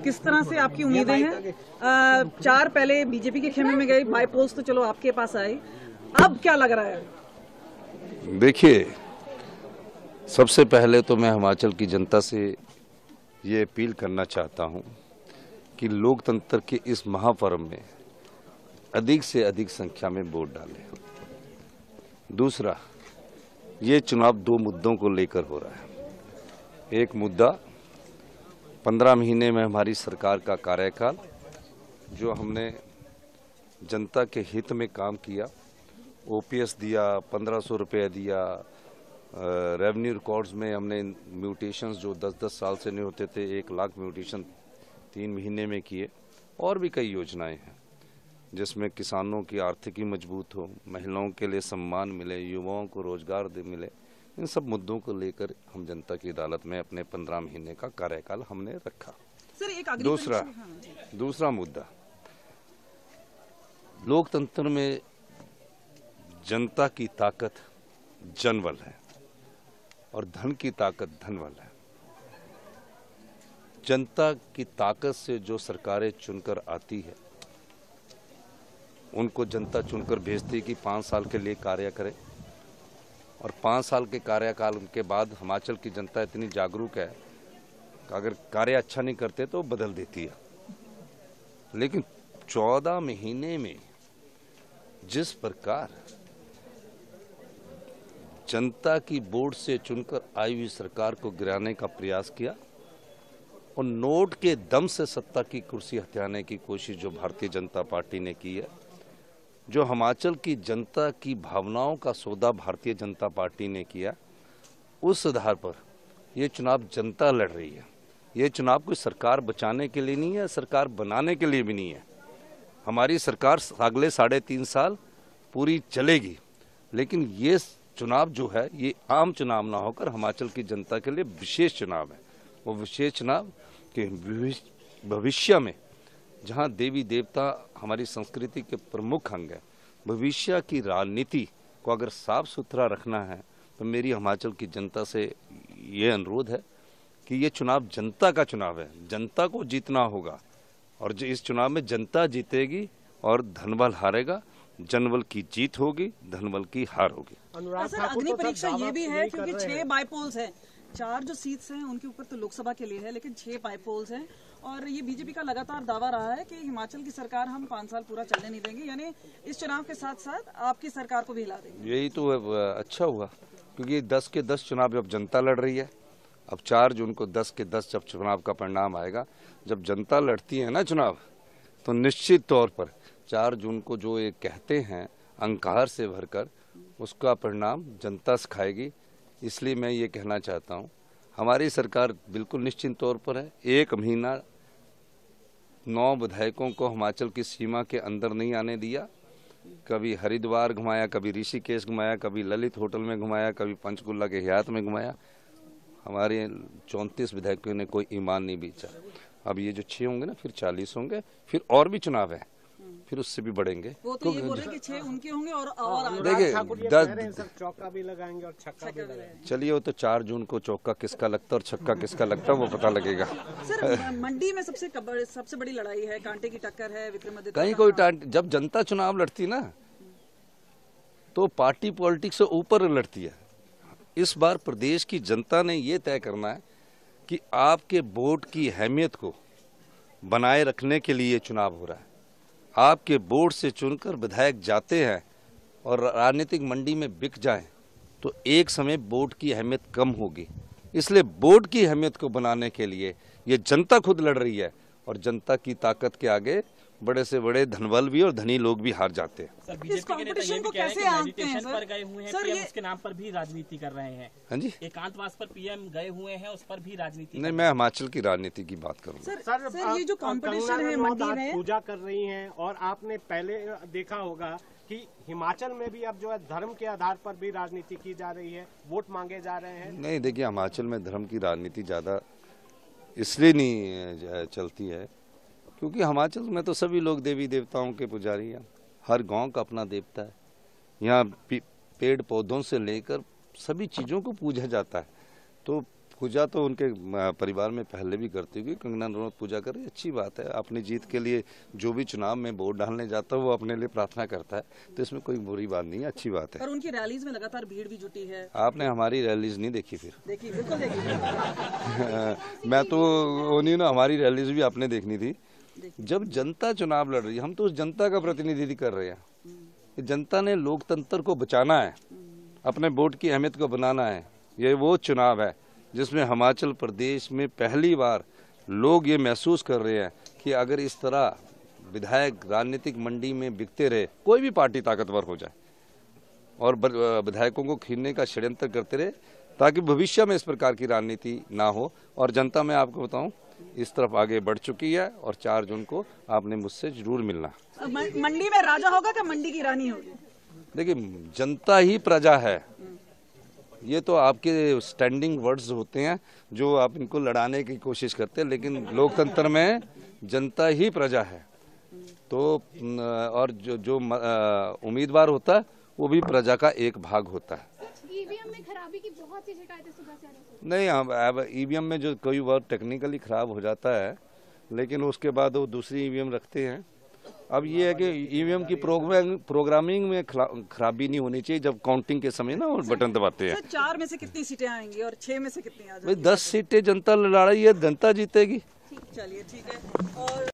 किस तरह से आपकी उम्मीदें हैं? 4 पहले बीजेपी के खेमे में गए, बाई पोल्स तो चलो आपके पास आए, अब क्या लग रहा है? देखिए, सबसे पहले तो मैं हिमाचल की जनता से ये अपील करना चाहता हूं कि लोकतंत्र के इस महापर्व में अधिक से अधिक संख्या में वोट डालें। दूसरा, ये चुनाव 2 मुद्दों को लेकर हो रहा है। एक मुद्दा 15 महीने में हमारी सरकार का कार्यकाल, जो हमने जनता के हित में काम किया, ओपीएस दिया, 1500 रुपये दिया, रेवेन्यू रिकॉर्ड्स में हमने म्यूटेशंस जो 10-10 साल से नहीं होते थे, 1 लाख म्यूटेशन 3 महीने में किए, और भी कई योजनाएं हैं जिसमें किसानों की आर्थिकी मजबूत हो, महिलाओं के लिए सम्मान मिले, युवाओं को रोजगार मिले। इन सब मुद्दों को लेकर हम जनता की अदालत में अपने 15 महीने का कार्यकाल हमने रखा। सर, एक दूसरा मुद्दा, लोकतंत्र में जनता की ताकत जनबल है और धन की ताकत धनबल है। जनता की ताकत से जो सरकारें चुनकर आती है, उनको जनता चुनकर भेजती है कि 5 साल के लिए कार्य करें, और 5 साल के कार्यकाल के बाद हिमाचल की जनता इतनी जागरूक है कि अगर कार्य अच्छा नहीं करते तो बदल देती है। लेकिन 14 महीने में जिस प्रकार जनता की वोट से चुनकर आई हुई सरकार को गिराने का प्रयास किया और नोट के दम से सत्ता की कुर्सी हथियाने की कोशिश जो भारतीय जनता पार्टी ने की है, जो हिमाचल की जनता की भावनाओं का सौदा भारतीय जनता पार्टी ने किया, उस आधार पर ये चुनाव जनता लड़ रही है। ये चुनाव कोई सरकार बचाने के लिए नहीं है, सरकार बनाने के लिए भी नहीं है। हमारी सरकार अगले 3.5 साल पूरी चलेगी, लेकिन ये चुनाव जो है ये आम चुनाव ना होकर हिमाचल की जनता के लिए विशेष चुनाव है। वो विशेष चुनाव के भविष्य में, जहां देवी देवता हमारी संस्कृति के प्रमुख अंग है, भविष्य की राजनीति को अगर साफ सुथरा रखना है तो मेरी हिमाचल की जनता से ये अनुरोध है कि ये चुनाव जनता का चुनाव है, जनता को जीतना होगा, और जो इस चुनाव में जनता जीतेगी और धनबल हारेगा, जनबल की जीत होगी, धनबल की हार होगी। सर, अग्नि परीक्षा ये भी है क्योंकि 6 बाई पोल्स हैं, 4 जो सीट्स हैं उनके ऊपर तो लोकसभा के लिए है, लेकिन 6 बाई पोल्स हैं, और ये बीजेपी का लगातार दावा रहा है कि हिमाचल की सरकार हम 5 साल पूरा चलने नहीं देंगे, यानी इस चुनाव के साथ साथ आपकी सरकार को भी हिला देंगे। यही तो अच्छा हुआ, क्योंकि 10 के 10 चुनाव अब जनता लड़ रही है। अब 4 जून को 10 के 10 जब चुनाव का परिणाम आएगा, जब जनता लड़ती है ना चुनाव, तो निश्चित तौर पर 4 जून को जो ये कहते हैं अंकार से भरकर, उसका परिणाम जनता सिखाएगी। इसलिए मैं ये कहना चाहता हूँ, हमारी सरकार बिल्कुल निश्चित तौर पर है। 1 महीना 9 विधायकों को हिमाचल की सीमा के अंदर नहीं आने दिया। कभी हरिद्वार घुमाया, कभी ऋषिकेश घुमाया, कभी ललित होटल में घुमाया, कभी पंचकुला के हयात में घुमाया। हमारे 34 विधायकों ने कोई ईमान नहीं बेचा। अब ये जो 6 होंगे ना, फिर 40 होंगे, फिर और भी चुनाव है, फिर उससे भी बढ़ेंगे। वो तो ये बोल रहे कि 6 उनके होंगे और देखिए चौका भी लगाएंगे और छक्का भी लगाएंगे। चलिए, वो तो 4 जून को चौका किसका लगता है और छक्का किसका लगता है वो पता लगेगा। सर, मंडी में सबसे बड़ी लड़ाई है, कांटे की टक्कर है विक्रमादित्य। कहीं कोई जब जनता चुनाव लड़ती ना, तो पार्टी पॉलिटिक्स से ऊपर लड़ती है। इस बार प्रदेश की जनता ने ये तय करना है कि आपके वोट की अहमियत को बनाए रखने के लिए चुनाव हो रहा है। आपके वोट से चुनकर विधायक जाते हैं और राजनीतिक मंडी में बिक जाएं, तो एक समय वोट की अहमियत कम होगी। इसलिए वोट की अहमियत को बनाने के लिए ये जनता खुद लड़ रही है, और जनता की ताकत के आगे बड़े से बड़े धनबल भी और धनी लोग भी हार जाते हैं। सर, बीजेपी के नेता ये भी कह रहे हैं कि मेडिटेशन पर गए हुए हैं, पीएम उसके नाम पर भी राजनीति कर रहे हैं। हाँ जी, एकांतवास पर पीएम गए हुए हैं, उस पर भी राजनीति नहीं, मैं हिमाचल की राजनीति की बात करूँगा। सर, ये जो कंपटीशन है मंडी में, पूजा कर रही हैं, और आपने पहले देखा होगा कि हिमाचल में भी अब जो है धर्म के आधार पर भी राजनीति की जा रही है, वोट मांगे जा रहे हैं। नहीं, देखिए, हिमाचल में धर्म की राजनीति ज्यादा इसलिए नहीं चलती है क्योंकि हिमाचल में तो सभी लोग देवी देवताओं के पुजारी हैं। हर गांव का अपना देवता है। यहाँ पेड़ पौधों से लेकर सभी चीज़ों को पूजा जाता है। तो पूजा तो उनके परिवार में पहले भी करती होगी। कंगना रनौत पूजा कर रही, अच्छी बात है। अपनी जीत के लिए जो भी चुनाव में वोट डालने जाता है वो अपने लिए प्रार्थना करता है, तो इसमें कोई बुरी बात नहीं है, अच्छी बात है। और उनकी रैलीज में लगातार भीड़ भी जुटी है। आपने हमारी रैलीज नहीं देखी फिर? देखी, बिल्कुल देखी। मैं तो उन्हीं ना, हमारी रैलीज भी आपने देखनी थी। जब जनता चुनाव लड़ रही है, हम तो उस जनता का प्रतिनिधित्व कर रहे हैं। जनता ने लोकतंत्र को बचाना है, अपने वोट की अहमियत को बनाना है। ये वो चुनाव है जिसमें हिमाचल प्रदेश में पहली बार लोग ये महसूस कर रहे हैं कि अगर इस तरह विधायक राजनीतिक मंडी में बिकते रहे, कोई भी पार्टी ताकतवर हो जाए और विधायकों को खींचने का षड्यंत्र करते रहे, ताकि भविष्य में इस प्रकार की राजनीति ना हो। और जनता, मैं आपको बताऊं, इस तरफ आगे बढ़ चुकी है और 4 जून को आपने मुझसे जरूर मिलना। मंडी में राजा होगा क्या मंडी की रानी होगी? देखिए, जनता ही प्रजा है। ये तो आपके स्टैंडिंग वर्ड्स होते हैं जो आप इनको लड़ाने की कोशिश करते हैं, लेकिन लोकतंत्र में जनता ही प्रजा है। तो और जो उम्मीदवार होता है वो भी प्रजा का एक भाग होता है। ईवीएम में खराबी की बहुत सी शिकायतें सुबह से आ रही हैं। नहीं, अब ईवीएम में जो कोई बार टेक्निकली खराब हो जाता है, लेकिन उसके बाद वो दूसरी ईवीएम रखते हैं। अब ये है कि ईवीएम की प्रोग्रामिंग में खराबी नहीं होनी चाहिए जब काउंटिंग के समय ना वो बटन दबाते हैं। 4 में से कितनी सीटें आएंगी और 6 में से कितनी आ जाएंगी? भाई 10 सीटें जनता लड़ रही है, जनता जीतेगी। चलिए, ठीक है। और